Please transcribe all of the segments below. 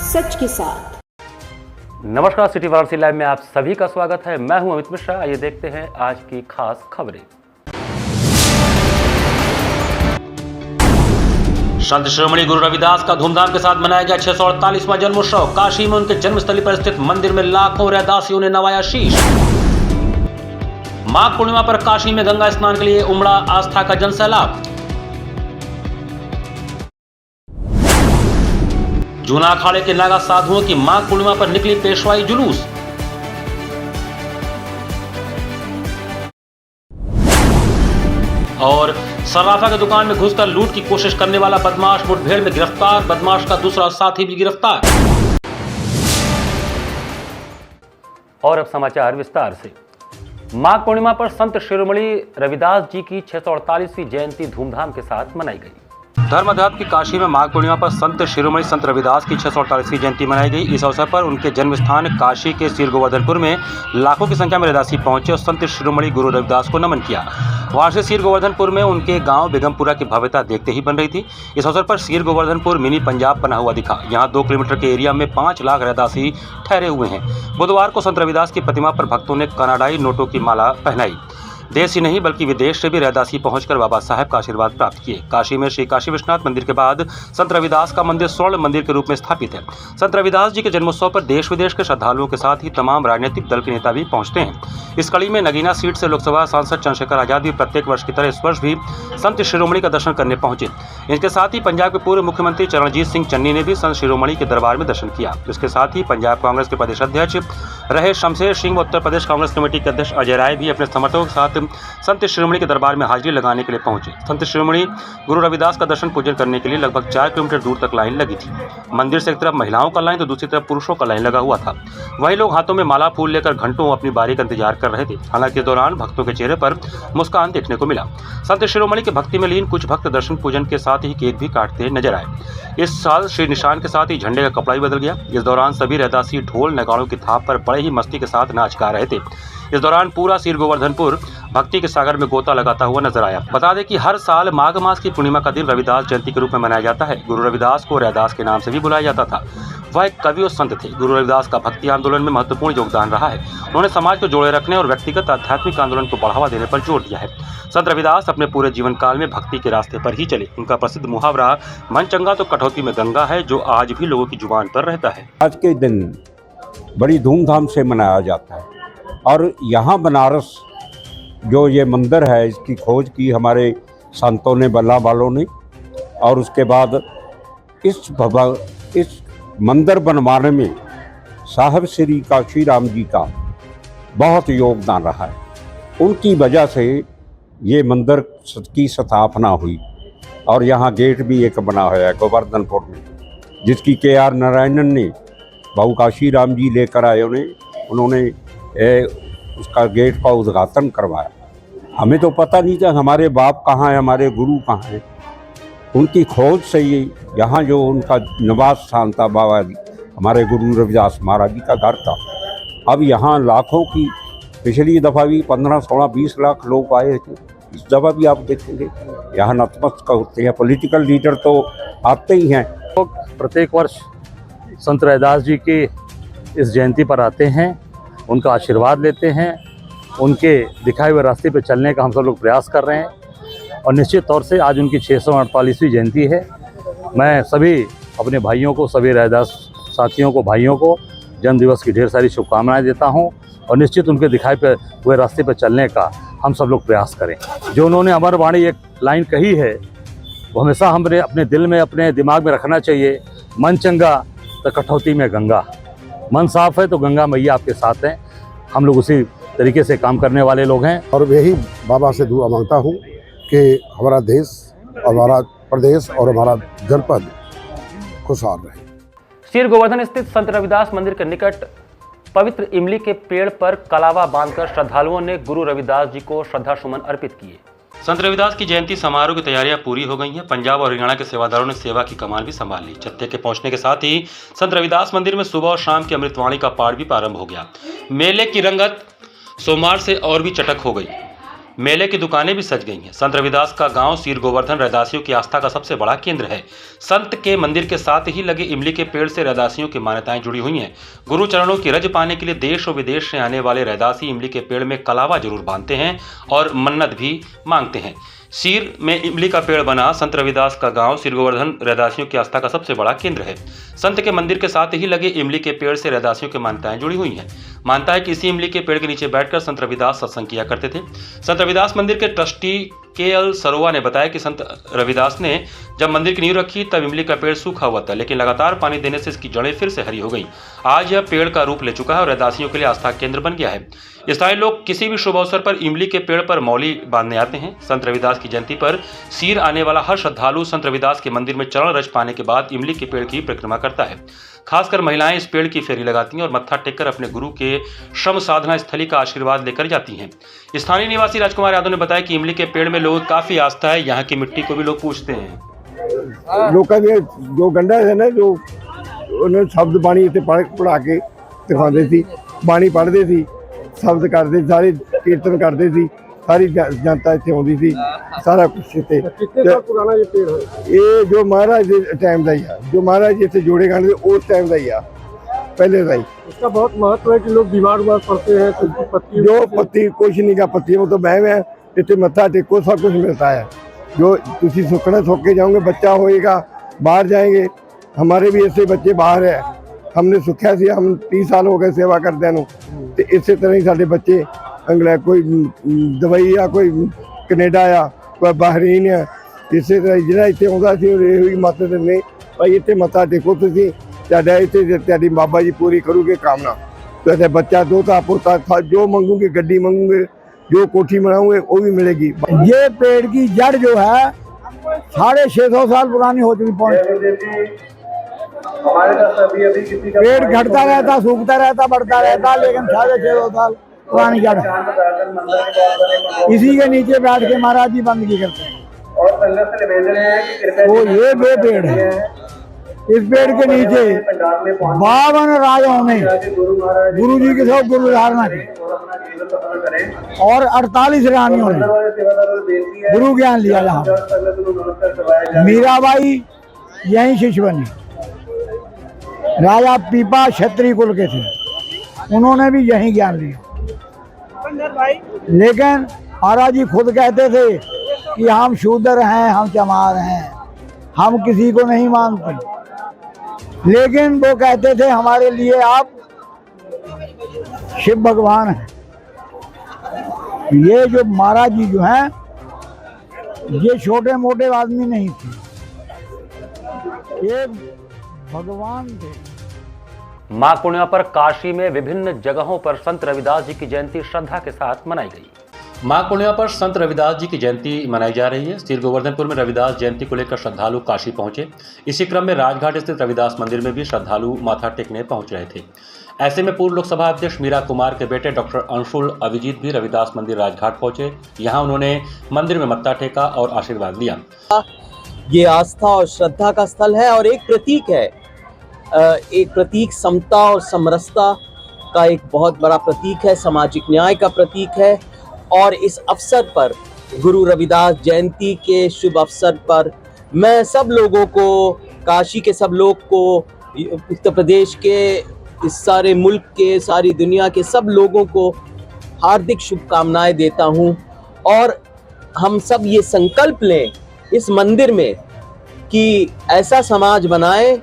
सच के साथ। नमस्कार, सिटी वाराणसी लाइव में आप सभी का स्वागत है। मैं हूं अमित मिश्रा। आइए देखते हैं आज की खास खबरें। संत शिरोमणि गुरु रविदास का धूमधाम के साथ मनाया गया 648वां जन्मोत्सव। काशी में उनके जन्मस्थली पर स्थित मंदिर में लाखों रैदासियों ने नवाया शीश। माघ पूर्णिमा पर काशी में गंगा स्नान के लिए उमड़ा आस्था का जनसैलाब। जूना अखाड़े के नागा साधुओं की माघ पूर्णिमा पर निकली पेशवाई जुलूस। और सर्राफा की दुकान में घुसकर लूट की कोशिश करने वाला बदमाश मुठभेड़ में गिरफ्तार। बदमाश का दूसरा साथी भी गिरफ्तार। और अब समाचार विस्तार से। माघ पूर्णिमा पर संत शिरोमणि रविदास जी की 648वीं जयंती धूमधाम के साथ मनाई गई। धर्म अध्यात्म की काशी में माघ पूर्णिमा पर संत शिरोमणि संत रविदास की 648वीं जयंती मनाई गई। इस अवसर पर उनके जन्म स्थान काशी के सीर गोवर्धनपुर में लाखों की संख्या में रैदासी पहुंचे और संत शिरोमणि गुरु रविदास को नमन किया। वहां से सीर गोवर्धनपुर में उनके गांव बेगमपुरा की भव्यता देखते ही बन रही थी। इस अवसर पर सीर गोवर्धनपुर मिनी पंजाब बना हुआ दिखा। यहाँ 2 किलोमीटर के एरिया में 5 लाख रैदासी ठहरे हुए हैं। बुधवार को संत रविदास की प्रतिमा पर भक्तों ने कनाडाई नोटों की माला पहनाई। देश ही नहीं बल्कि विदेश से भी रैदासी पहुंचकर बाबा साहब का आशीर्वाद प्राप्त किए। काशी में श्री काशी विश्वनाथ मंदिर के बाद संत रविदास का मंदिर स्वर्ण मंदिर के रूप में स्थापित है। संत रविदास जी के जन्मोत्सव पर देश विदेश के श्रद्धालुओं के साथ ही तमाम राजनीतिक दल के नेता भी पहुंचते हैं। इस कड़ी में नगीना सीट से लोकसभा सांसद चंद्रशेखर आजाद भी प्रत्येक वर्ष की तरह इस वर्ष भी संत शिरोमणि का दर्शन करने पहुंचे। इसके साथ ही पंजाब के पूर्व मुख्यमंत्री चरणजीत सिंह चन्नी ने भी संत शिरोमणि के दरबार में दर्शन किया। इसके साथ ही पंजाब कांग्रेस के प्रदेश अध्यक्ष रहे शमशेर सिंह व उत्तर प्रदेश कांग्रेस कमेटी के अध्यक्ष अजय राय भी अपने समर्थकों के साथ संत शिरोमणि के दरबार में हाजिरी लगाने के लिए पहुंचे। संत शिरोमणि गुरु रविदास का दर्शन पूजन करने के लिए लगभग 4 किलोमीटर दूर तक लाइन लगी थी। मंदिर से एक तरफ महिलाओं का लाइन तो दूसरी तरफ पुरुषों का लाइन लगा हुआ था। वही लोग हाथों में माला फूल लेकर घंटों अपनी बारी का इंतजार कर रहे थे। हालांकि इस दौरान भक्तों के चेहरे पर मुस्कान देखने को मिला। संत शिरोमणि के भक्ति में लीन कुछ भक्त दर्शन पूजन के साथ ही केक भी काटते नजर आए। इस साल श्री निशान के साथ ही झंडे का कपड़ा भी बदल गया। इस दौरान सभी रैदासी ढोल नगाड़ों की थाप पर बड़े ही मस्ती के साथ नाच गा रहे थे। इस दौरान पूरा सीर गोवर्धनपुर भक्ति के सागर में गोता लगाता हुआ नजर आया। बता दें कि हर साल माघ मास की पूर्णिमा का दिन रविदास जयंती के रूप में मनाया जाता है। गुरु रविदास को रैदास के नाम से भी बुलाया जाता था। वह एक कवि और संत थे। गुरु रविदास का भक्ति आंदोलन में महत्वपूर्ण योगदान रहा है। उन्होंने समाज को जोड़े रखने और व्यक्तिगत आध्यात्मिक आंदोलन को बढ़ावा देने पर जोर दिया है। संत रविदास अपने पूरे जीवन काल में भक्ति के रास्ते पर ही चले। उनका प्रसिद्ध मुहावरा मन चंगा तो कटौती में गंगा है, जो आज भी लोगों की जुबान पर रहता है। आज के दिन बड़ी धूमधाम से मनाया जाता है और यहाँ बनारस जो ये मंदिर है, इसकी खोज की हमारे संतों ने, बल्ला वालों ने, और उसके बाद इस मंदिर बनवाने में साहब श्री काशी राम जी का बहुत योगदान रहा है। उनकी वजह से ये मंदिर की स्थापना हुई और यहाँ गेट भी एक बना हुआ है गोवर्धनपुर में, जिसकी KR नारायणन ने बहु काशी राम जी लेकर आए। उन्होंने उसका गेट का उद्घाटन करवाया। हमें तो पता नहीं था हमारे बाप कहाँ हैं, हमारे गुरु कहाँ हैं। उनकी खोज से ही यहाँ जो उनका निवास स्थान था, बाबा जी हमारे गुरु रविदास महाराज जी का घर था। अब यहाँ लाखों की, पिछली दफ़ा भी 15, 16, 20 लाख लोग आए थे। इस दफ़ा भी आप देखेंगे यहाँ नतमस्तक होते हैं। पॉलिटिकल लीडर तो आते ही हैं। लोग प्रत्येक वर्ष संत रविदास जी की इस जयंती पर आते हैं, उनका आशीर्वाद लेते हैं। उनके दिखाए हुए रास्ते पर चलने का हम सब लोग प्रयास कर रहे हैं और निश्चित तौर से आज उनकी 648वीं जयंती है। मैं सभी अपने भाइयों को, सभी रैदास साथियों को, भाइयों को जन्मदिवस की ढेर सारी शुभकामनाएं देता हूं और निश्चित उनके दिखाए हुए रास्ते पर चलने का हम सब लोग प्रयास करें। जो उन्होंने अमर वाणी एक लाइन कही है, वो हमेशा हमने अपने दिल में, अपने दिमाग में रखना चाहिए। मन चंगा तो कटौती में गंगा। मन साफ है तो गंगा मैया आपके साथ हैं। हम लोग उसी तरीके से काम करने वाले लोग हैं और यही बाबा से दुआ मांगता हूँ कि हमारा देश, हमारा प्रदेश और हमारा जनपद खुशहाल रहे। सीर गोवर्धन स्थित संत रविदास मंदिर के निकट पवित्र इमली के पेड़ पर कलावा बांधकर श्रद्धालुओं ने गुरु रविदास जी को श्रद्धा सुमन अर्पित किए। संत रविदास की जयंती समारोह की तैयारियां पूरी हो गई हैं। पंजाब और हरियाणा के सेवादारों ने सेवा की कमान भी संभाल ली। जत्थे के पहुंचने के साथ ही संत रविदास मंदिर में सुबह और शाम की अमृतवाणी का पाठ भी प्रारंभ हो गया। मेले की रंगत सोमवार से और भी चटक हो गई। मेले की दुकानें भी सज गई हैं। संत रविदास का गांव सीर गोवर्धन रैदासियों की आस्था का सबसे बड़ा केंद्र है। संत के मंदिर के साथ ही लगे इमली के पेड़ से रैदासियों की मान्यताएं जुड़ी हुई हैं। गुरु चरणों की रज पाने के लिए देश और विदेश से आने वाले रैदासी इमली के पेड़ में कलावा जरूर बांधते हैं और मन्नत भी मांगते हैं। सीर में इमली का पेड़ बना संत रविदास का गांव सीर गोवर्धन रैदासियों की आस्था का सबसे बड़ा केंद्र है। संत के मंदिर के साथ ही लगे इमली के पेड़ से रैदासियों की मान्यताएं जुड़ी हुई हैं। मानता है कि इसी इमली के पेड़ के नीचे बैठकर संत रविदास सत्संग किया करते थे। संत रविदास मंदिर के ट्रस्टी के.एल. सरोवा ने बताया कि संत रविदास ने जब मंदिर की नींव रखी तब इमली का पेड़ सूखा हुआ था, लेकिन लगातार पानी देने से इसकी जड़ें फिर से हरी हो गई। आज यह पेड़ का रूप ले चुका है और रैदासियों के लिए आस्था केंद्र बन गया है। स्थानीय लोग किसी भी शुभ अवसर पर इमली के पेड़ पर मौली बांधने आते हैं। संत रविदास की जयंती पर सीर आने वाला हर श्रद्धालु संत रविदास के मंदिर में चरण रज पाने के बाद इमली के पेड़ की परिक्रमा करता है। खासकर महिलाएं इस पेड़ की फेरी लगाती हैं और मत्था टेककर अपने गुरु के श्रम साधना स्थली का आशीर्वाद लेकर जाती हैं। स्थानीय निवासी राजकुमार यादव ने बताया कि इमली के पेड़ में लोगों की काफी आस्था है। यहाँ की मिट्टी को भी लोग पूछते हैं। लोगों के जो गंडा है ना, जो उन्हें शब्द बाणी इतने पढ़ा के दिखाते थे, बाणी पढ़ते थे, शब्द करते, सारे कीर्तन करते थे, सारी जनता इतने आती थी, सारा कुछ इतने। कितने साल पुराना ये पेड़ है? ये जो महाराज टाइम का ही है, जो महाराज इतने जोड़े गाने उस टाइम का ही है, पहले का ही। इसका बहुत महत्व है कि लोग बीमार पड़ते हैं तो पत्ती, जो पत्ती कुछ नहीं का पत्ती वो तो बहम है, इतने मत्था टेको सब कुछ मिलता है। जो तुम सुखना सोख के जाओगे, बच्चा होएगा, बाहर जाएंगे। हमारे भी ऐसे बच्चे बाहर है, हमने सुखिया से हम 30 साल हो गए सेवा करते हैं। तो इस तरह ही साढ़े बच्चे इंग्लैंड, कोई दुबई या कोई कनेडा या कोई बहरीन है, इस तरह जिन्हें इतने आता सी मत देने भाई इतने मत्था टेको तुम, इतने बाबा जी पूरी करोगे कामना। तो बच्चा दोता पोता जो मंगूंगे, गड्डी मंगूंगे, जो कोठी बनाऊंगे वो भी मिलेगी। ये पेड़ की जड़ जो है 650 साल पुरानी हो चुकी। पेड़ घटता रहता, सूखता रहता, बढ़ता रहता, लेकिन 650 साल पुरानी जड़ है। इसी के नीचे बैठ के महाराज जी बंदगी करते हैं। वो ये दो पेड़ है। इस पेड़ के नीचे 52 राजाओं ने गुरु जी के साथ गुरु धारणा की और 48 रानियों ने गुरु ज्ञान लिया। यहाँ मीराबाई यही शिष्य बनी। राजा पीपा क्षत्रिय कुल के थे, उन्होंने भी यही ज्ञान लिया। लेकिन महाराज जी खुद कहते थे कि हम शूद्र हैं, हम चमार हैं, हम किसी को नहीं मानते। लेकिन वो कहते थे हमारे लिए आप शिव भगवान हैं। ये जो महाराज जी जो हैं, ये छोटे मोटे आदमी नहीं थे, ये भगवान थे। माघ पूर्णिमा पर काशी में विभिन्न जगहों पर संत रविदास जी की जयंती श्रद्धा के साथ मनाई गई। माघ पूर्णिमा पर संत रविदास जी की जयंती मनाई जा रही है। सीर गोवर्धनपुर में रविदास जयंती को लेकर श्रद्धालु काशी पहुंचे। इसी क्रम में राजघाट स्थित रविदास मंदिर में भी श्रद्धालु माथा टेकने पहुंच रहे थे। ऐसे में पूर्व लोकसभा अध्यक्ष मीरा कुमार के बेटे डॉक्टर अंशुल अभिजीत भी रविदास मंदिर राजघाट पहुंचे। यहाँ उन्होंने मंदिर में मत्था टेका और आशीर्वाद लिया। ये आस्था और श्रद्धा का स्थल है और एक प्रतीक है, एक प्रतीक समता और समरसता का एक बहुत बड़ा प्रतीक है, सामाजिक न्याय का प्रतीक है। और इस अवसर पर, गुरु रविदास जयंती के शुभ अवसर पर, मैं सब लोगों को, काशी के सब लोग को, उत्तर प्रदेश के, इस सारे मुल्क के, सारी दुनिया के सब लोगों को हार्दिक शुभकामनाएं देता हूं। और हम सब ये संकल्प लें इस मंदिर में कि ऐसा समाज बनाएं।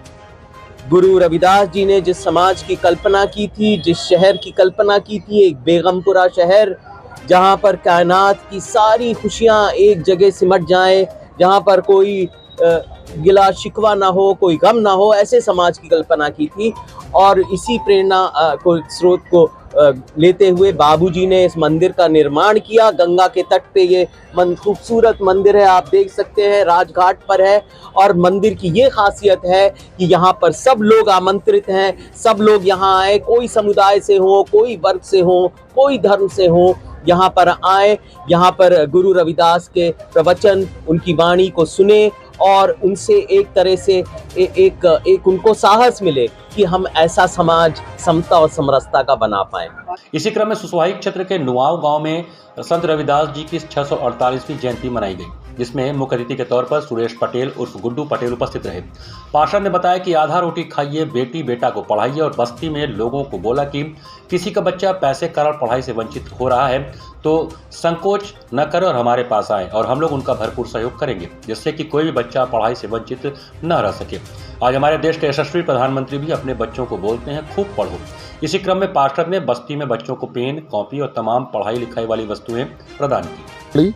गुरु रविदास जी ने जिस समाज की कल्पना की थी, जिस शहर की कल्पना की थी, एक बेगमपुरा शहर, जहाँ पर कायनात की सारी खुशियाँ एक जगह सिमट जाएं, जहाँ पर कोई गिला शिकवा ना हो, कोई गम ना हो, ऐसे समाज की कल्पना की थी। और इसी प्रेरणा को, स्रोत को लेते हुए बाबूजी ने इस मंदिर का निर्माण किया। गंगा के तट पे ये खूबसूरत मंदिर है, आप देख सकते हैं, राजघाट पर है। और मंदिर की ये खासियत है कि यहाँ पर सब लोग आमंत्रित हैं, सब लोग यहाँ आए, कोई समुदाय से हो, कोई वर्ग से हो, कोई धर्म से हो, यहाँ पर आए, यहाँ पर गुरु रविदास के प्रवचन, उनकी वाणी को सुने और उनसे एक तरह से एक उनको साहस मिले कि हम ऐसा समाज समता और समरसता का बना पाएं। इसी क्रम में सुसवाई क्षेत्र के नुआव गांव में संत रविदास जी की 648वीं जयंती मनाई गई, जिसमें मुख्य अतिथि के तौर पर सुरेश पटेल उर्फ गुड्डू पटेल उपस्थित रहे। पार्षद ने बताया कि आधा रोटी खाइए, बेटी बेटा को पढ़ाइए और बस्ती में लोगों को बोला कि किसी का बच्चा पैसे कारण पढ़ाई से वंचित हो रहा है तो संकोच न करें और हमारे पास आए और हम लोग उनका भरपूर सहयोग करेंगे, जिससे कि कोई भी बच्चा पढ़ाई से वंचित न रह सके। आज हमारे देश के यशस्वी प्रधानमंत्री भी अपने बच्चों को बोलते हैं खूब पढ़ो। इसी क्रम में पार्षद ने बस्ती में बच्चों को पेन, कॉपी और तमाम पढ़ाई लिखाई वाली वस्तुएं प्रदान की।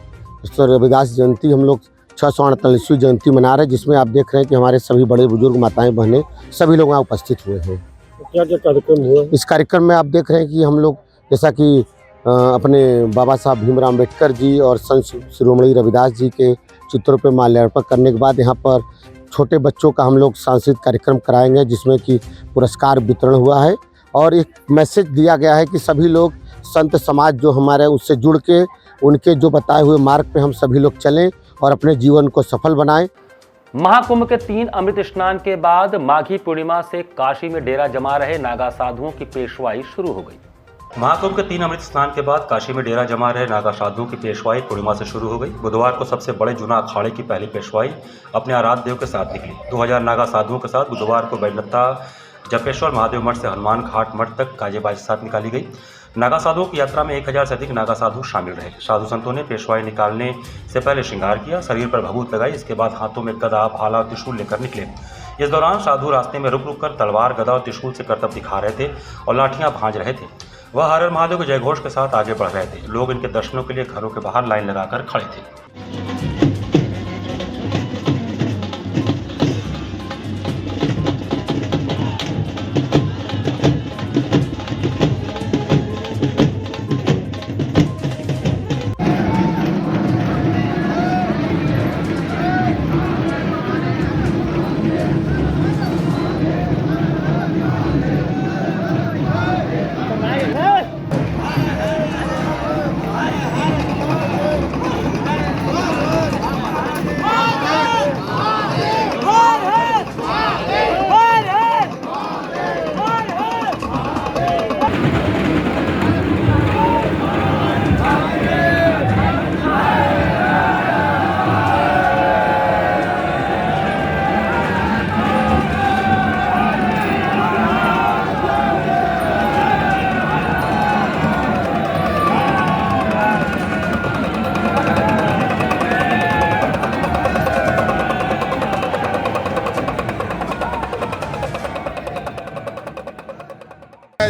रविदास जयंती हम लोग 648वीं जयंती मना रहे हैं, जिसमें आप देख रहे हैं कि हमारे सभी बड़े बुजुर्ग, माताएं, बहनें सभी लोग यहाँ उपस्थित हुए हैं। क्या क्या कार्यक्रम हुआ? इस कार्यक्रम में आप देख रहे हैं कि हम लोग जैसा कि अपने बाबा साहब भीमराव अम्बेडकर जी और संत शिरोमणि रविदास जी के चित्रों पर माल्यार्पण करने के बाद यहाँ पर छोटे बच्चों का हम लोग सांस्कृतिक कार्यक्रम कराएंगे, जिसमें कि पुरस्कार वितरण हुआ है और एक मैसेज दिया गया है कि सभी लोग संत समाज जो हमारे उससे जुड़ के उनके जो बताए हुए मार्ग पे हम सभी लोग चलें और अपने जीवन को सफल बनाएं। महाकुंभ के 3 अमृत स्नान के बाद माघी पूर्णिमा से काशी में डेरा जमा रहे नागा साधुओं की पेशवाई शुरू हो गई। महाकुंभ के 3 अमृत स्नान के बाद काशी में डेरा जमा रहे नागा साधुओं की पेशवाई पूर्णिमा से शुरू हो गई। बुधवार को सबसे बड़े जूना अखाड़े की पहली पेशवाई अपने आराध्य देव के साथ निकली। 2000 नागा साधुओं के साथ बुधवार को बैनत्ता जपेश्वर महादेव मठ से हनुमान घाट मठ तक गाजेबाज के साथ निकाली गई। नागा साधुओं की यात्रा में 1000 से अधिक नागा साधु शामिल रहे। साधु संतों ने पेशवाई निकालने से पहले श्रृंगार किया, शरीर पर भभूत लगाई। इसके बाद हाथों में गदा, भाला और त्रिशूल लेकर निकले। इस दौरान साधु रास्ते में रुक रुक कर तलवार, गदा और त्रिशूल से करतब दिखा रहे थे और लाठियां भांज रहे थे। वह हर हर महादेव के जयघोष के साथ आगे बढ़ रहे थे। लोग इनके दर्शनों के लिए घरों के बाहर लाइन लगाकर खड़े थे।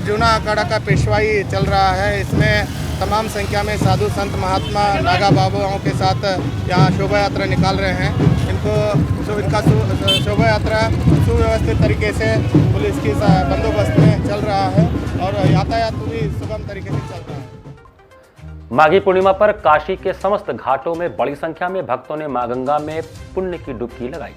जूना अखाड़ा का पेशवाई चल रहा है। इसमें तमाम संख्या में साधु संत महात्मा नागा बाबाओं के साथ यहाँ शोभा यात्रा निकाल रहे हैं। इनका शोभा यात्रा सुव्यवस्थित तरीके से पुलिस की बंदोबस्त में चल रहा है और यातायात भी सुगम तरीके से चल रहा है। माघी पूर्णिमा पर काशी के समस्त घाटों में बड़ी संख्या में भक्तों ने मां गंगा में पुण्य की डुबकी लगाई।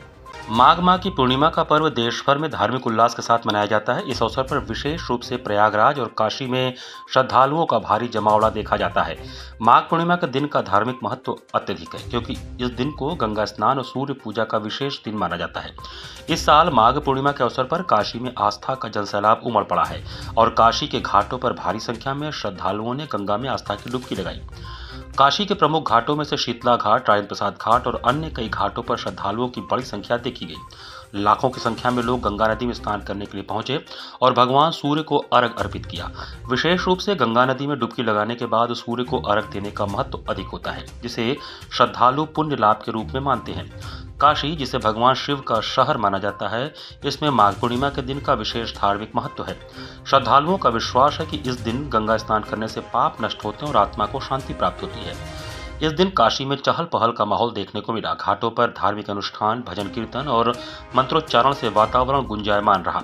माघ माह की पूर्णिमा का पर्व देश भर में धार्मिक उल्लास के साथ मनाया जाता है। इस अवसर पर विशेष रूप से प्रयागराज और काशी में श्रद्धालुओं का भारी जमावड़ा देखा जाता है। माघ पूर्णिमा के दिन का धार्मिक महत्व अत्यधिक है, क्योंकि इस दिन को गंगा स्नान और सूर्य पूजा का विशेष दिन माना जाता है। इस साल माघ पूर्णिमा के अवसर पर काशी में आस्था का जनसैलाब उमड़ पड़ा है और काशी के घाटों पर भारी संख्या में श्रद्धालुओं ने गंगा में आस्था की डुबकी लगाई। काशी के प्रमुख घाटों में से शीतला घाट, राजेंद्र प्रसाद घाट और अन्य कई घाटों पर श्रद्धालुओं की बड़ी संख्या देखी गई। लाखों की संख्या में लोग गंगा नदी में स्नान करने के लिए पहुंचे और भगवान सूर्य को अर्घ अर्पित किया। विशेष रूप से गंगा नदी में डुबकी लगाने के बाद सूर्य को अर्घ देने का महत्व अधिक होता है, जिसे श्रद्धालु पुण्य लाभ के रूप में मानते हैं। काशी, जिसे भगवान शिव का शहर माना जाता है, इसमें माघ पूर्णिमा के दिन का विशेष धार्मिक महत्व है। श्रद्धालुओं का विश्वास है कि इस दिन गंगा स्नान करने से पाप नष्ट होते हैं और आत्मा को शांति प्राप्त होती है। इस दिन काशी में चहल पहल का माहौल देखने को मिला। घाटों पर धार्मिक अनुष्ठान, भजन कीर्तन और मंत्रोच्चारण से वातावरण गुंजायमान रहा।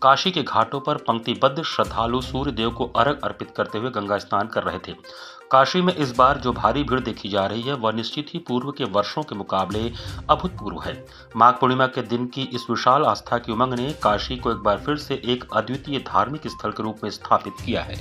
काशी के घाटों पर पंक्तिबद्ध श्रद्धालु सूर्य देव को अर्घ अर्पित करते हुए गंगा स्नान कर रहे थे। काशी में इस बार जो भारी भीड़ देखी जा रही है वह निश्चित ही पूर्व के वर्षों के मुकाबले अभूतपूर्व है। माघ पूर्णिमा के दिन की इस विशाल आस्था की उमंग ने काशी को एक बार फिर से एक अद्वितीय धार्मिक स्थल के रूप में स्थापित किया है।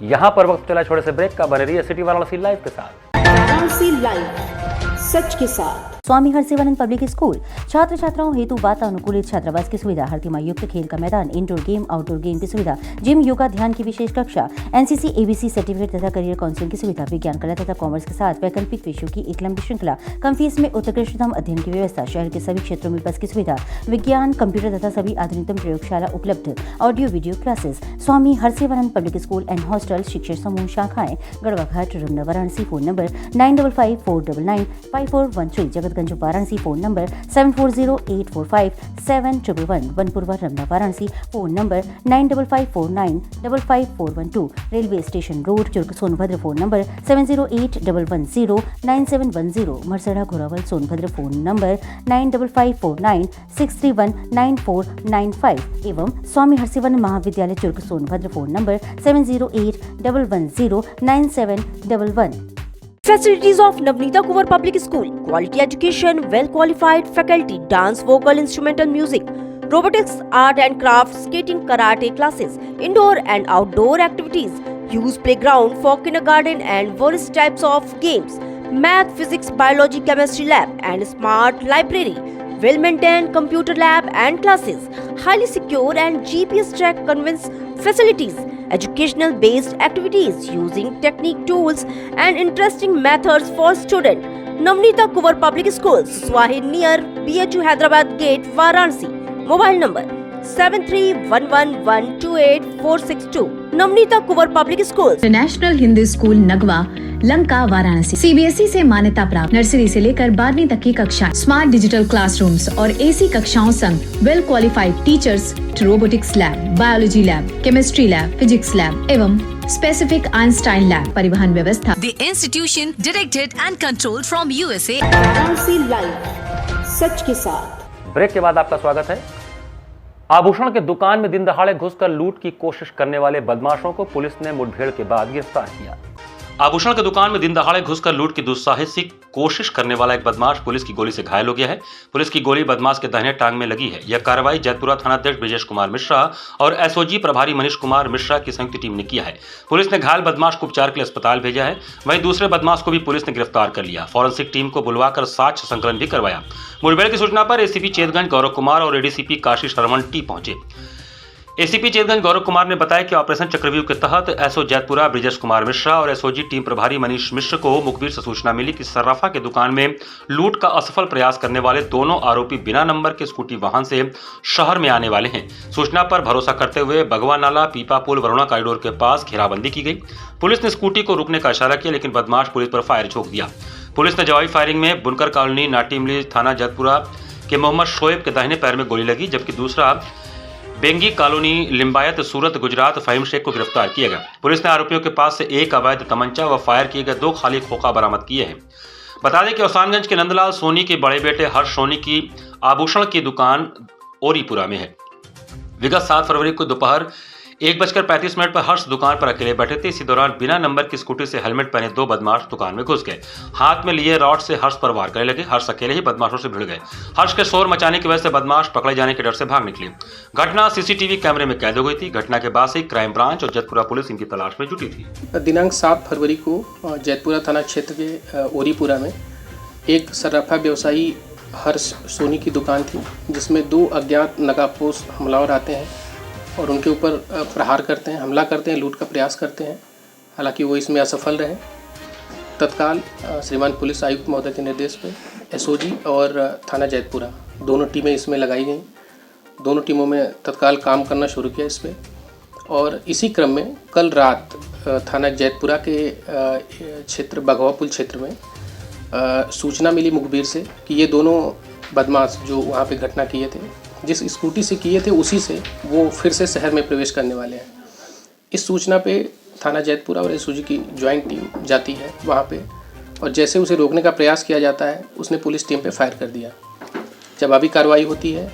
यहाँ पर वक्त चला छोटे से ब्रेक का। बने रहिए सिटी वाराणसी लाइव के साथ। वाराणसी लाइव, सच के साथ। स्वामी हरसिवानंद पब्लिक स्कूल छात्र छात्राओं हेतु वातानुकूलित छात्रावास की सुविधा, हर तिमाही युक्त खेल का मैदान, इंडोर गेम आउटडोर गेम की सुविधा, जिम, योगा, ध्यान की विशेष कक्षा, एनसीसी एबीसी सर्टिफिकेट तथा करियर काउंसलिंग की सुविधा, विज्ञान कला तथा कॉमर्स के साथ वैकल्पिक विषयों की एक लंबी श्रृंखला, कम फीस में उत्कृष्टतम अध्ययन की व्यवस्था, शहर के सभी क्षेत्रों में बस की सुविधा, विज्ञान, कंप्यूटर तथा सभी आधुनिकतम प्रयोगशाला उपलब्ध, audio video classes. Swami Harsivanand public school and hostel, शिक्षण समूह, शाखाएं Garhwa Ghat, Ramna, Varanasi. Phone number 9554995413, Jagatganj Varanasi. Phone number 7408457111, Vanpurwa, Ramna, Varanasi. Phone number 9554955412, railway station road, Churk, Sonbhadra. Phone number 7081109710, Marsara, Ghorawal, Sonbhadra. Phone number 954963199495 एवं स्वामी हरसिवानंद महाविद्यालय, Churk, Sonbhadra. Phone number 7081109711। Facilities of Navneeta Kuwar Public School: quality education, well qualified faculty, dance, vocal, instrumental music, robotics, art and crafts, skating, karate classes, indoor and outdoor activities, use playground for kindergarten and various types of games, math, physics, biology, chemistry lab and smart library, well maintained computer lab and classes, highly secure and GPS track conveyance facilities, educational based activities using technique tools and interesting methods for students. Navneeta Kuwar Public Schools, Swahi near BHU Hyderabad Gate, Varanasi. Mobile number 7311128462. Navneeta Kuwar Public Schools. International Hindi school Nagwa, Lanka, Varanasi. CBSE से मान्यता प्राप्त nursery से लेकर 12वीं तक की कक्षा, smart digital classrooms और एसी कक्षाओं संग well qualified teachers, robotics lab, biology lab, chemistry lab, physics lab एवं स्पेसिफिक आइंस्टाइन लैब, परिवहन व्यवस्था। The institution directed and controlled from USA. Varanasi live, सच के साथ। ब्रेक के बाद आपका स्वागत है। आभूषण के दुकान में दिन दहाड़े घुसकर लूट की कोशिश करने वाले बदमाशों को पुलिस ने मुठभेड़ के बाद गिरफ्तार किया। आभूषण की दुकान में दिन दहाड़े घुसकर लूट की दुस्साहसिक कोशिश करने वाला एक बदमाश पुलिस की गोली से घायल हो गया है। पुलिस की गोली बदमाश के दाहिने टांग में लगी है। यह कार्रवाई जैतपुरा थानाध्यक्ष ब्रिजेश कुमार मिश्रा और एसओजी प्रभारी मनीष कुमार मिश्रा की संयुक्त टीम ने किया है। पुलिस ने घायल बदमाश को उपचार के लिए अस्पताल भेजा है। वहीं दूसरे बदमाश को भी पुलिस ने गिरफ्तार कर लिया। फॉरेंसिक टीम को बुलवाकर साक्ष्य संकलन भी करवाया। मुठभेड़ की सूचना पर एसीपी चेतगंज गौरव कुमार और एडीसीपी काशी शरवण टी पहुंचे। एसीपी चेतगंज गौरव कुमार ने बताया कि ऑपरेशन चक्रव्यूह के तहत एसओ जैतपुरा ब्रिजेश कुमार मिश्रा और एसओजी टीम प्रभारी मनीष मिश्र को मुखबिर से सूचना मिली कि सर्राफा की दुकान में लूट का असफल प्रयास करने वाले दोनों आरोपी बिना नंबर के स्कूटी वाहन से शहर में आने वाले हैं। सूचना पर भरोसा करते हुए भगवा नाला, पीपा पुल, वरुणा कॉरिडोर के पास घेराबंदी की गई। पुलिस ने स्कूटी को रुकने का इशारा किया, लेकिन बदमाश पुलिस पर फायर झोंक दिया। पुलिस ने जवाबी फायरिंग में बुनकर कॉलोनी, नाटीमली थाना जैतपुरा के मोहम्मद शोएब के दाहिने पैर में गोली लगी, जबकि दूसरा बेंगी कॉलोनी, लिम्बायत, सूरत, गुजरात फहीम शेख को गिरफ्तार किया गया। पुलिस ने आरोपियों के पास से एक अवैध तमंचा व फायर किए गए 2 खाली खोखा बरामद किए हैं। बता दें कि औसानगंज के नंदलाल सोनी के बड़े बेटे हर्ष सोनी की आभूषण की दुकान ओरीपुरा में है। विगत 7 फरवरी को दोपहर 1:35 पर हर्ष दुकान पर अकेले बैठे थे। इसी दौरान बिना नंबर की स्कूटी से हेलमेट पहने 2 बदमाश दुकान में घुस गए। हाथ में लिए रॉड से हर्ष पर वार करने लगे। हर्ष अकेले ही बदमाशों से भिड़ गए। हर्ष के शोर मचाने की वजह से बदमाश पकड़े जाने के डर से भाग निकले। घटना सीसीटीवी कैमरे में कैद हो गई थी। घटना के बाद से क्राइम ब्रांच और जैतपुरा पुलिस इनकी तलाश में जुटी थी। दिनांक 7 फरवरी को जैतपुरा थाना क्षेत्र के ओरीपुरा में एक सर्राफा व्यवसायी हर्ष सोनी की दुकान थी, जिसमें 2 अज्ञात नकाबपोश हमलावर आते हैं और उनके ऊपर प्रहार करते हैं, हमला करते हैं, लूट का प्रयास करते हैं। हालांकि वो इसमें असफल रहे। तत्काल श्रीमान पुलिस आयुक्त महोदय के निर्देश पर एसओजी और थाना जैतपुरा दोनों टीमें इसमें लगाई गई। दोनों टीमों में तत्काल काम करना शुरू किया इस पर। और इसी क्रम में कल रात थाना जैतपुरा के क्षेत्र बघवा पुल क्षेत्र में सूचना मिली मुखबिर से कि ये दोनों बदमाश जो वहाँ पे घटना किए थे, जिस स्कूटी से किए थे उसी से वो फिर से शहर में प्रवेश करने वाले हैं। इस सूचना पे थाना जैतपुरा और एसओजी की ज्वाइंट टीम जाती है वहाँ पे, और जैसे उसे रोकने का प्रयास किया जाता है उसने पुलिस टीम पे फायर कर दिया। जवाबी कार्रवाई होती है।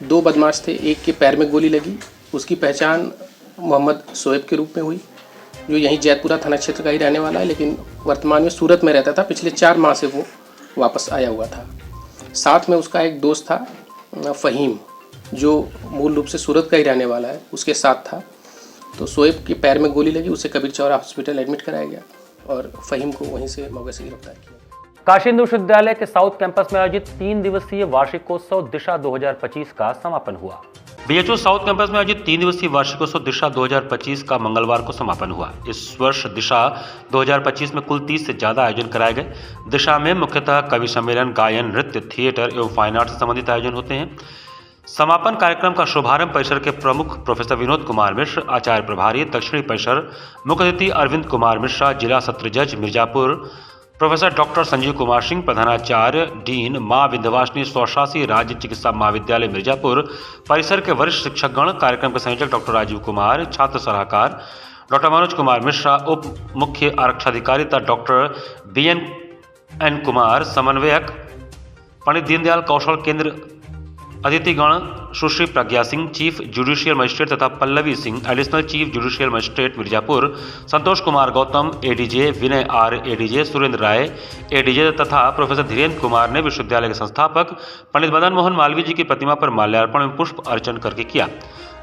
2 बदमाश थे, एक के पैर में गोली लगी। उसकी पहचान मोहम्मद शोएब के रूप में हुई, जो यहीं जैतपुरा थाना क्षेत्र का ही रहने वाला है, लेकिन वर्तमान में सूरत में रहता था। पिछले 4 माह से वो वापस आया हुआ था। साथ में उसका एक दोस्त था फ़हीम, जो मूल रूप से सूरत का ही रहने वाला है, उसके साथ था। तो शोएब के पैर में गोली लगी, उसे कबीर चौरा हॉस्पिटल एडमिट कराया गया और फ़हीम को वहीं से मौके से गिरफ्तार किया। काशी हिंदू विश्वविद्यालय के साउथ कैंपस में आयोजित 3 दिवसीय वार्षिकोत्सव दिशा 2025 का समापन हुआ। बीएचयू साउथ कैंपस में आयोजित 3 दिवसीय वार्षिकोत्सव दिशा 2025 का मंगलवार को समापन हुआ। इस वर्ष दिशा 2025 में कुल 30 से ज्यादा आयोजन कराए गए। दिशा में मुख्यतः कवि सम्मेलन, गायन, नृत्य, थिएटर एवं फाइन आर्ट से संबंधित आयोजन होते हैं। समापन कार्यक्रम का शुभारंभ परिसर के प्रमुख प्रोफेसर विनोद कुमार मिश्र, आचार्य प्रभारी दक्षिणी परिसर, मुख्य अतिथि अरविंद कुमार मिश्रा, जिला सत्र जज मिर्जापुर, प्रोफेसर डॉक्टर संजीव कुमार सिंह, प्रधानाचार्य डीन मां विंध्यवासिनी स्वशासी राज्य चिकित्सा महाविद्यालय मिर्जापुर, परिसर के वरिष्ठ शिक्षकगण, कार्यक्रम के संयोजक डॉक्टर राजीव कुमार, छात्र सलाहकार डॉक्टर मनोज कुमार मिश्रा, उप मुख्य आरक्षाधिकारी डॉक्टर BN कुमार, समन्वयक पंडित दीनदयाल कौशल केंद्र, अतिथिगण Sushri Pragya Singh, chief judicial magistrate तथा Pallavi Singh, additional chief judicial magistrate Mirzapur, Santosh Kumar Gautam ADJ, Vinay R ADJ, Surendra Rai ADJ तथा प्रोफेसर धीरेन्द्र कुमार ने विश्वविद्यालय के संस्थापक पंडित मदन मोहन मालवीय जी की प्रतिमा पर माल्यार्पण एवं पुष्प अर्चन करके किया।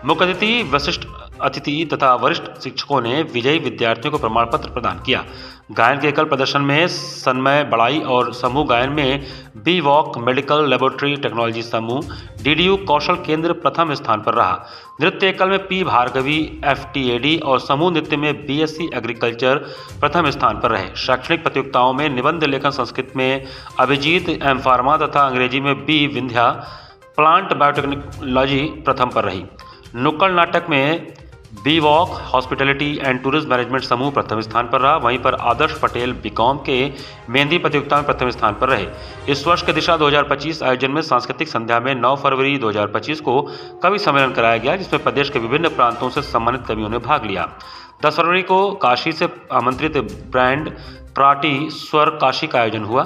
मुख्य अतिथि, वरिष्ठ अतिथि तथा वरिष्ठ शिक्षकों ने विजयी विद्यार्थियों को प्रमाण पत्र प्रदान किया। गायन के एकल प्रदर्शन में सन्मय बड़ाई और समूह गायन में B voc medical laboratory technology समूह DDU कौशल केंद्र प्रथम स्थान पर रहा। नृत्य एकल में P भार्गवी FTAD और समूह नृत्य में BSc एग्रीकल्चर प्रथम स्थान पर रहे। शैक्षणिक प्रतियोगिताओं में निबंध लेखन संस्कृत में अभिजीत M फार्मा तथा अंग्रेजी में B विंध्या प्लांट बायोटेक्नोलॉजी प्रथम पर रही। नुक्कड़ नाटक में B voc hospitality and tourism management समूह प्रथम स्थान पर रहा। वहीं पर आदर्श पटेल बीकॉम के मेहंदी प्रतियोगिता में प्रथम स्थान पर रहे। इस वर्ष के दिशा 2025 आयोजन में सांस्कृतिक संध्या में 9 फरवरी 2025 को कवि सम्मेलन कराया गया, जिसमें प्रदेश के विभिन्न प्रांतों से सम्मानित कवियों ने भाग लिया। 10 फरवरी को काशी से आमंत्रित ब्रांड पार्टी स्वर काशी का आयोजन हुआ,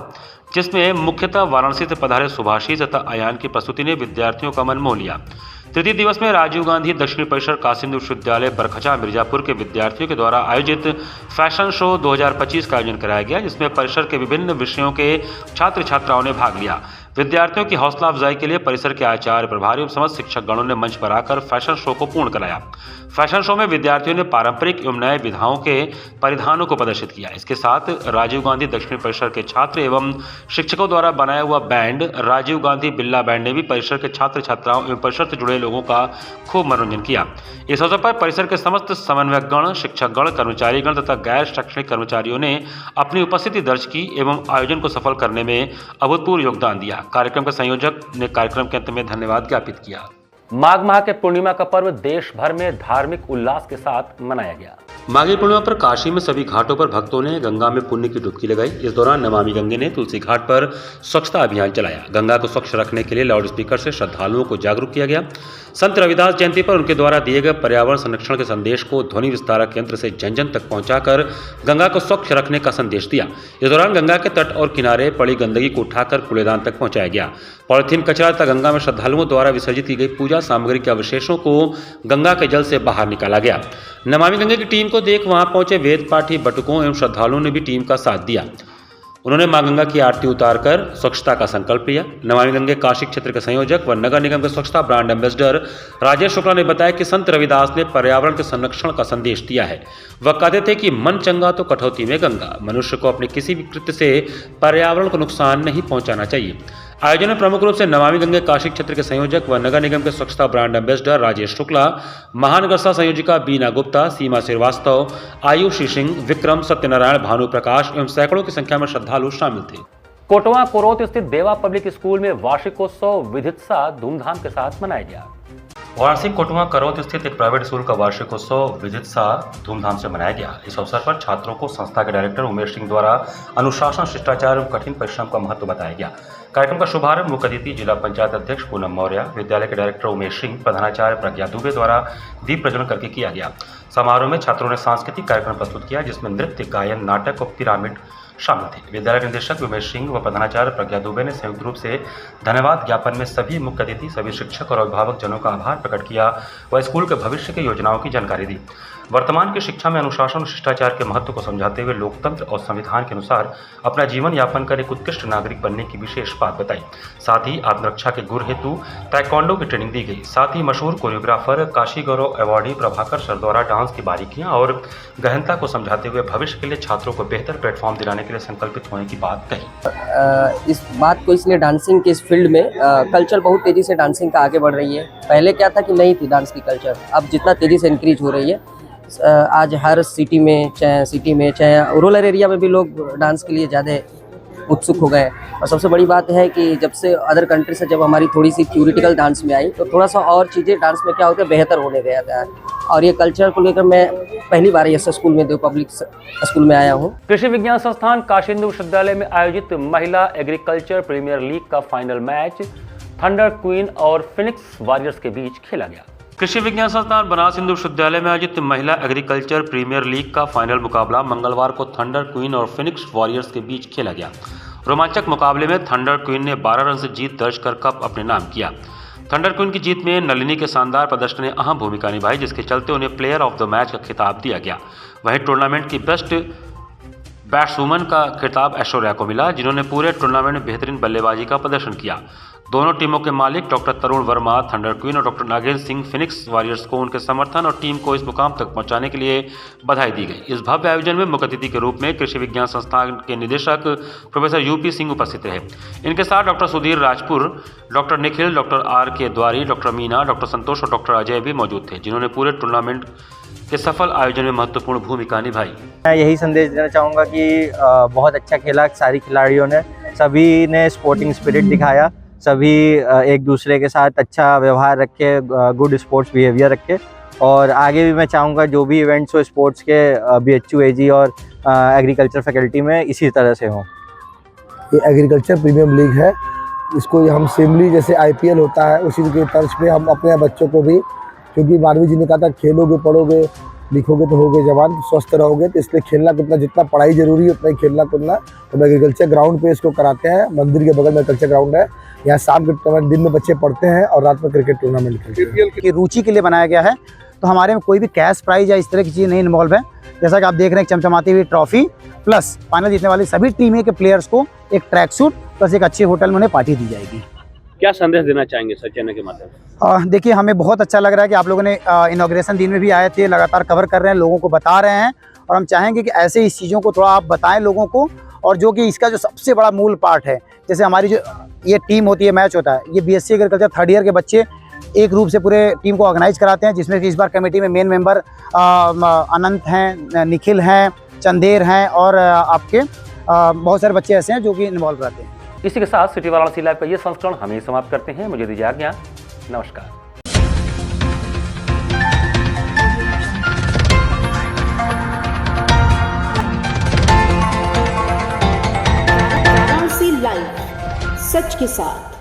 जिसमें मुख्यतः वाराणसी से पधारे सुभाषी तथा अयान की प्रस्तुति ने विद्यार्थियों का मन मोह लिया। तृतीय दिवस में राजीव गांधी दक्षिणी परिसर काशी हिंदू विश्वविद्यालय बरखचा मिर्जापुर के विद्यार्थियों के द्वारा आयोजित फैशन शो 2025 का आयोजन कराया गया, जिसमें परिसर के विभिन्न विषयों के छात्र छात्राओं ने भाग लिया। विद्यार्थियों की हौसला अफजाई के लिए परिसर के आचार्य प्रभारी एवं समस्त शिक्षक गणों ने मंच पर आकर फैशन शो को पूर्ण कराया। फैशन शो में विद्यार्थियों ने पारंपरिक एवं नए विधाओं के परिधानों को प्रदर्शित किया। इसके साथ राजीव गांधी दक्षिणी परिसर के छात्र एवं शिक्षकों द्वारा बनाया हुआ बैंड राजीव गांधी बिल्ला बैंड ने भी परिसर के छात्र छात्राओं एवं परिसर से जुड़े लोगों का खूब मनोरंजन किया। इस अवसर पर परिसर के समस्त समन्वयक गण, शिक्षक गण, कर्मचारी गण तथा गैर शैक्षणिक कर्मचारियों ने अपनी उपस्थिति दर्ज की एवं आयोजन को सफल करने में अभूतपूर्व योगदान दिया। कार्यक्रम के संयोजक ने कार्यक्रम के अंत में धन्यवाद ज्ञापित किया। माघ माह के पूर्णिमा का पर्व देश भर में धार्मिक उल्लास के साथ मनाया गया। माघी पूर्णिमा पर काशी में सभी घाटों पर भक्तों ने गंगा में पुण्य की डुबकी लगाई। इस दौरान नमामि गंगे ने तुलसी घाट पर स्वच्छता अभियान चलाया। गंगा को स्वच्छ रखने के लिए लाउड स्पीकर से श्रद्धालुओं को जागरूक किया गया। संत रविदास जयंती पर उनके द्वारा दिए गए पर्यावरण संरक्षण के संदेश को ध्वनि विस्तारक यंत्र से जन जन तक पहुंचाकर गंगा को स्वच्छ रखने का संदेश दिया। इस दौरान गंगा के तट और किनारे पड़ी गंदगी को उठाकर कूड़ेदान तक पहुंचाया गया। पॉलिथीन कचरा तथा गंगा में श्रद्धालुओं द्वारा विसर्जित की गई पूजा सामग्री के अवशेषों को गंगा के जल से बाहर निकाला गया। नमामि गंगे की टीम को देख वहां पहुंचे वेद पाठी, बटुकों एवं श्रद्धालुओं ने भी टीम का साथ दिया। उन्होंने मां गंगा की आरती उतारकर स्वच्छता का संकल्प लिया। नमामि गंगे काशी क्षेत्र के संयोजक व नगर निगम के स्वच्छता ब्रांड एम्बेसडर राजेश शुक्ला ने बताया कि संत रविदास ने पर्यावरण के संरक्षण का संदेश दिया है। वह कहते थे कि मन चंगा तो कटौती में गंगा। मनुष्य को अपने किसी भी कृत्य से पर्यावरण को नुकसान नहीं पहुंचाना चाहिए। आयोजन में प्रमुख रूप से नमामि गंगे काशी क्षेत्र के संयोजक व नगर निगम के स्वच्छता ब्रांड एम्बेसडर राजेश शुक्ला, महानगर संयोजिका बीना गुप्ता, सीमा श्रीवास्तव, आयुषी सिंह, विक्रम, सत्यनारायण, भानु प्रकाश एवं सैकड़ों की संख्या में श्रद्धालु शामिल थे। कोटवा कोरोत स्थित देवा पब्लिक स्कूल में वार्षिकोत्सव विधिवत धूमधाम के साथ मनाया गया। वाराणसी कोटवा करौत स्थित एक प्राइवेट स्कूल का वार्षिकोत्सव विधिवत धूमधाम से मनाया गया। इस अवसर पर छात्रों को संस्था के डायरेक्टर उमेश सिंह द्वारा अनुशासन, शिष्टाचार एवं कठिन परिश्रम का महत्व बताया गया। कार्यक्रम का शुभारंभ मुख्य अतिथि जिला पंचायत अध्यक्ष पूनम मौर्य, विद्यालय के डायरेक्टर उमेश सिंह, प्रधानाचार्य प्रज्ञा दुबे द्वारा दीप प्रज्वलन करके किया गया। समारोह में छात्रों ने सांस्कृतिक कार्यक्रम प्रस्तुत किया, जिसमें नृत्य, गायन, नाटक और पिरामिड शामिल थे। विद्यालय के निदेशक उमेश सिंह व प्रधानाचार्य प्रज्ञा दुबे ने संयुक्त रूप से धन्यवाद ज्ञापन में सभी मुख्य अतिथि, सभी शिक्षक और अभिभावक जनों का आभार प्रकट किया व स्कूल के भविष्य की योजनाओं की जानकारी दी। वर्तमान की शिक्षा में अनुशासन और शिष्टाचार के महत्व को समझाते हुए लोकतंत्र और संविधान के अनुसार अपना जीवन यापन कर एक उत्कृष्ट नागरिक बनने की विशेष बात बताई। साथ ही आत्मरक्षा के गुर हेतु ताइक्वांडो की ट्रेनिंग दी गई। साथ ही मशहूर कोरियोग्राफर काशी गौरव अवार्डी प्रभाकर सर द्वारा डांस की बारीकियां और गहनता को समझाते हुए भविष्य के लिए छात्रों को बेहतर प्लेटफॉर्म दिलाने के लिए संकल्पित होने की बात कही। इस बात को इसलिए डांसिंग के इस फील्ड में कल्चर बहुत तेज़ी से डांसिंग का आगे बढ़ रही है। पहले क्या था कि नहीं थी डांस की कल्चर, अब जितना तेज़ी से इंक्रीज हो रही है, आज हर सिटी में चाहे रूरल एरिया में भी लोग डांस के लिए ज़्यादा उत्सुक हो गए। और सबसे बड़ी बात है कि जब से अदर कंट्री से जब हमारी थोड़ी सी थ्योरिटिकल डांस में आई तो थोड़ा सा और चीज़ें डांस में क्या होता है बेहतर होने गया था। और ये कल्चर को लेकर मैं पहली बार एस स्कूल में दो पब्लिक स्कूल में आया हूँ। कृषि विज्ञान संस्थान काशी हिंदू विश्वविद्यालय में आयोजित महिला एग्रीकल्चर प्रीमियर लीग का फाइनल मैच थंडर क्वीन और फिनिक्स वॉरियर्स के बीच खेला गया। कृषि विज्ञान संस्थान बनास हिंदू विश्वविद्यालय में आयोजित महिला एग्रीकल्चर प्रीमियर लीग का फाइनल मुकाबला मंगलवार को थंडर क्वीन और फिनिक्स वॉरियर्स के बीच खेला गया। रोमांचक मुकाबले में थंडर क्वीन ने 12 रन से जीत दर्ज कर कप अपने नाम किया। थंडर क्वीन की जीत में नलिनी के शानदार प्रदर्शन ने अहम भूमिका निभाई, जिसके चलते उन्हें प्लेयर ऑफ द मैच का खिताब दिया गया। वहीं टूर्नामेंट की बेस्ट बैट्सवुमन का खिताब ऐश्वर्या को मिला, जिन्होंने पूरे टूर्नामेंट में बेहतरीन बल्लेबाजी का प्रदर्शन किया। दोनों टीमों के मालिक डॉक्टर तरुण वर्मा थंडर क्वीन और doctor Nagendra Singh Phoenix warriors को उनके समर्थन और टीम को इस मुकाम तक पहुंचाने के लिए बधाई दी गई। इस भव्य आयोजन में मुख्य अतिथि के रूप में कृषि विज्ञान संस्थान के निदेशक प्रोफेसर यूपी सिंह उपस्थित रहे। इनके साथ doctor Sudhir Rajpur, doctor Nikhil, doctor R के द्वारी, डॉक्टर मीना, डॉक्टर संतोष और डॉक्टर अजय भी मौजूद थे, जिन्होंने पूरे टूर्नामेंट के सफल आयोजन में महत्वपूर्ण भूमिका निभाई। मैं यही संदेश देना चाहूँगा कि बहुत अच्छा खेला सारी खिलाड़ियों ने, सभी ने स्पोर्टिंग स्पिरिट दिखाया, सभी एक दूसरे के साथ अच्छा व्यवहार रखे, गुड स्पोर्ट्स बिहेवियर रखे। और आगे भी मैं चाहूँगा जो भी इवेंट्स हो स्पोर्ट्स के BHU AG और एग्रीकल्चर फैकल्टी में इसी तरह से हों। ये एग्रीकल्चर प्रीमियम लीग है, इसको हम सिमली जैसे IPL होता है उसी के तर्ज पे हम अपने बच्चों को भी, क्योंकि मानवी जी ने कहा था खेलोगे पढ़ोगे लिखोगे तो होगे जवान, स्वस्थ रहोगे, तो इसलिए खेलना कूदना जितना पढ़ाई जरूरी है उतना ही खेलना कूदना। तो एग्रीकल्चर ग्राउंड पे इसको कराते हैं, मंदिर के बगल में एग्रीकल्चर ग्राउंड है। यहाँ शाम के टूर्नामेंट दिन में बच्चे पढ़ते हैं और रात में क्रिकेट टूर्नामेंट खेलते हैं। की रुचि के लिए बनाया गया है, तो हमारे में कोई भी कैश प्राइज या इस तरह की चीज़ नहीं इन्वॉल्व है। जैसा कि आप देख रहे हैं चमचमाती हुई ट्रॉफी प्लस फाइनल जीतने वाली सभी टीमें के प्लेयर्स को एक ट्रैक सूट प्लस एक अच्छे होटल में उन्हें पार्टी दी जाएगी। क्या संदेश देना चाहेंगे सर चैनल के माध्यम से? देखिए हमें बहुत अच्छा लग रहा है कि आप लोगों ने इनॉग्रेशन दिन में भी आए थे, लगातार कवर कर रहे हैं, लोगों को बता रहे हैं। और हम चाहेंगे कि ऐसे इस चीज़ों को थोड़ा आप बताएं लोगों को। और जो कि इसका जो सबसे बड़ा मूल पार्ट है, जैसे हमारी जो ये टीम होती है, मैच होता है, ये BSc एग्रीकल्चर 3rd ईयर के बच्चे एक रूप से पूरे टीम को ऑर्गेनाइज कराते हैं, जिसमें कि इस बार कमेटी में मेन मेंबर अनंत हैं, निखिल हैं, चंदेर हैं और आपके बहुत सारे बच्चे ऐसे हैं जो कि इन्वॉल्व रहते हैं। इसी के साथ सिटी वाराणसी लाइव का ये संस्करण हम ही समाप्त करते हैं। मुझे दीजिए आज्ञा, नमस्कार। वाराणसी लाइव, सच के साथ।